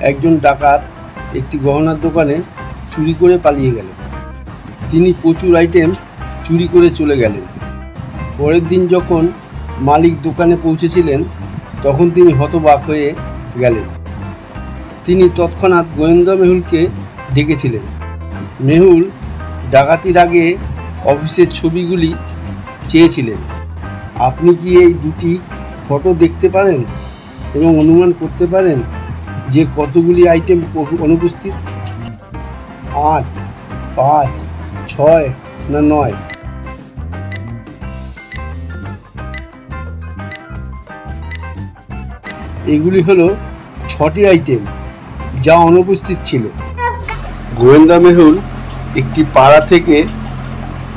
একজন ডাকাত একটি গহনার দোকানে চুরি করে পালিয়ে গেল। তিনি প্রচুর আইটেম চুরি করে চলে গেলেন। পরের দিন যখন মালিক দোকানে পৌঁছেছিলেন তখন তিনি হতবাক হয়ে গেলেন। তিনি তৎক্ষণাৎ গোয়েন্দা মেহুলকে ডেকেছিলেন। মেহুল ডাকাতির আগে অফিসের ছবিগুলি চেয়েছিলেন। আপনি কি এই দুটি ফটো দেখতে পারেন এবং অনুমান করতে পারেন যে কতগুলি আইটেম অনুপস্থিত? 8, 5, 6 না 9? এগুলি হলো 6টি আইটেম যা অনুপস্থিত ছিল। গোয়েন্দা মেহুল একটি পাড়া থেকে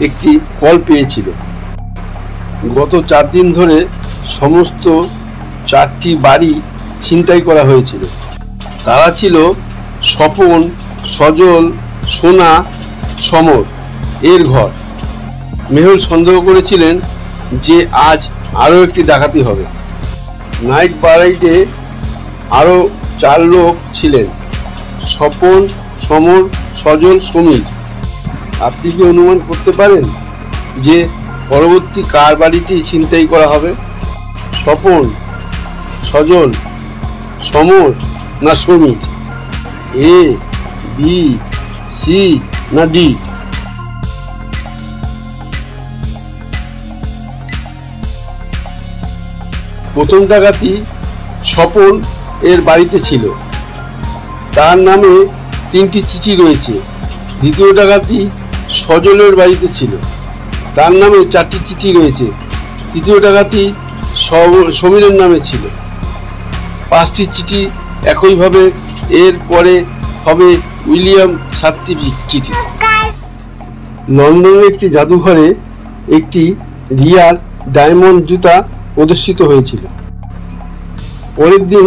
একটি কল পেয়েছিল। গত 4 দিন ধরে সমস্ত 4টি বাড়ি ছিনতাই করা হয়েছিল। তারা ছিল স্বপন, সজল, সোনা, সমর এর ঘর। মেহুল সন্দেহ করেছিলেন যে আজ আরও একটি ডাকাতি হবে। নাইট বাড়িতে আরও 4 লোক ছিলেন: স্বপন, সমর, সজল, সমীর। আপনি কি অনুমান করতে পারেন যে পরবর্তী কার বাড়িটি ছিনতাই করা হবে? স্বপন, সজল, সমর না সমীর? এ, বি, সি না ডি? প্রথম ডাকাতি স্বপন এর বাড়িতে ছিল। তার নামে 3টি চিঠি রয়েছে। দ্বিতীয় ডাকাতি সজলের বাড়িতে ছিল। তার নামে 4টি চিঠি রয়েছে। তৃতীয় ডাকাতি সমীরের নামে ছিল। 5টি চিঠি একইভাবে। এর পরে হবে উইলিয়াম 7টি চিঠি। লন্ডনের একটি জাদুঘরে একটি রিয়ার ডায়মন্ড জুতা প্রদর্শিত হয়েছিল। পরের দিন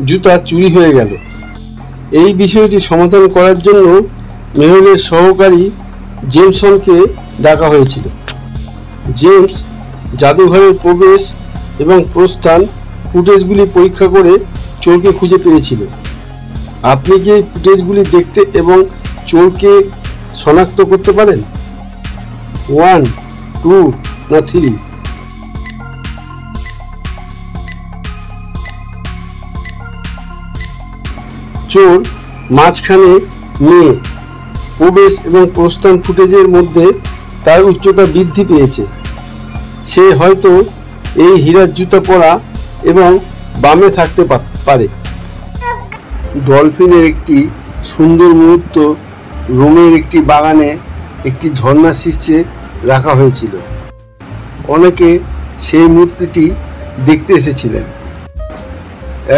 জুতা চুরি হয়ে গেল। এই বিষয়টি সমাধান করার জন্য মেহুলের সহকারী জেমসনকে ডাকা হয়েছিল। জেমস জাদুঘরের প্রবেশ এবং প্রস্থান ফুটেজগুলি পরীক্ষা করে চোরকে খুঁজে পেয়েছিল। আপনি কি এই ফুটেজগুলি দেখতে এবং চোরকে শনাক্ত করতে পারেন? 1, 2 না 3? চোর মাঝখানে মেয়ে। প্রবেশ এবং প্রস্থান ফুটেজের মধ্যে তার উচ্চতা বৃদ্ধি পেয়েছে। সে হয়তো এই হীরার জুতা পরা এবং বামে থাকতে পারে। ডলফিনের একটি সুন্দর মুহূর্ত রোমের একটি বাগানে একটি ঝর্ণার শীর্ষে রাখা হয়েছিল। অনেকে সেই মূর্তিটি দেখতে এসেছিলেন।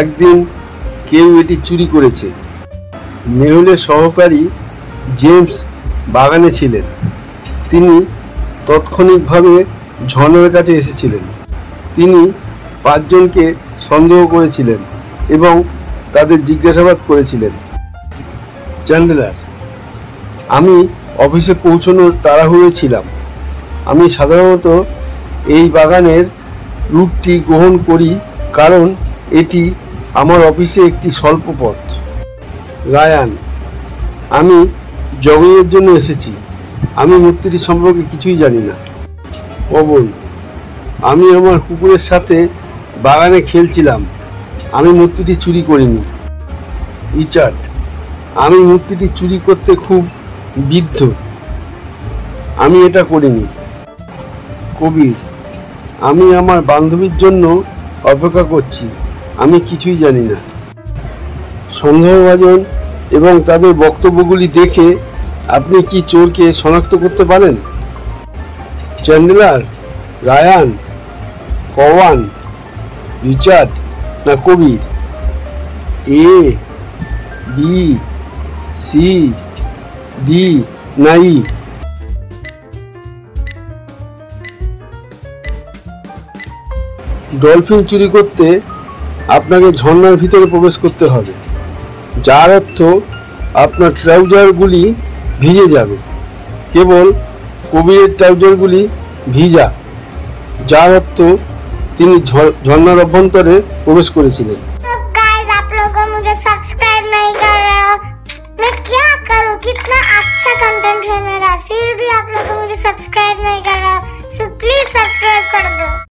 একদিন কেউ এটি চুরি করেছে। মেহুলের সহকারী জেমস বাগানে ছিলেন। তিনি তাৎক্ষণিকভাবে ঝর্ণার কাছে এসেছিলেন। তিনি 5 জনকে সন্দেহ করেছিলেন এবং তাদের জিজ্ঞাসাবাদ করেছিলেন। চ্যান্ডলার: আমি অফিসে পৌঁছানোর তাড়াহুড়োয় ছিলাম। আমি সাধারণত এই বাগানের রুটটি গ্রহণ করি কারণ এটি আমার অফিসে একটি স্বল্প পথ। রায়ান: আমি জগিংয়ের জন্য এসেছি। আমি মূর্তিটি সম্পর্কে কিছুই জানি না। পবন: আমি আমার কুকুরের সাথে বাগানে খেলছিলাম। আমি মূর্তিটি চুরি করিনি। রিচার্ড: আমি মূর্তিটি চুরি করতে খুব বিদ্ধ। আমি এটা করিনি। কবির: আমি আমার বান্ধবীর জন্য অপেক্ষা করছি। আমি কিছুই জানি না। সন্দেহভাজন এবং তাদের বক্তব্যগুলি দেখে আপনি কি চোরকে শনাক্ত করতে পারেন? চ্যান্ডলার, রায়ান, পওয়ান, রিচার্ড না কবির? এ, বি, সি, ডি না ই? ডলফিন চুরি করতে আপনাকে ঝর্ণার ভিতরে প্রবেশ করতে হবে, যার অর্থ আপনার ট্রাউজারগুলি ভিজে যাবে। কেবল কবিরের ট্রাউজারগুলি ভিজা, যার অর্থ তিনি ঝর্ণার অভ্যন্তরে প্রবেশ করেছিলেন। प्लीज सब्सक्राइब कर दो।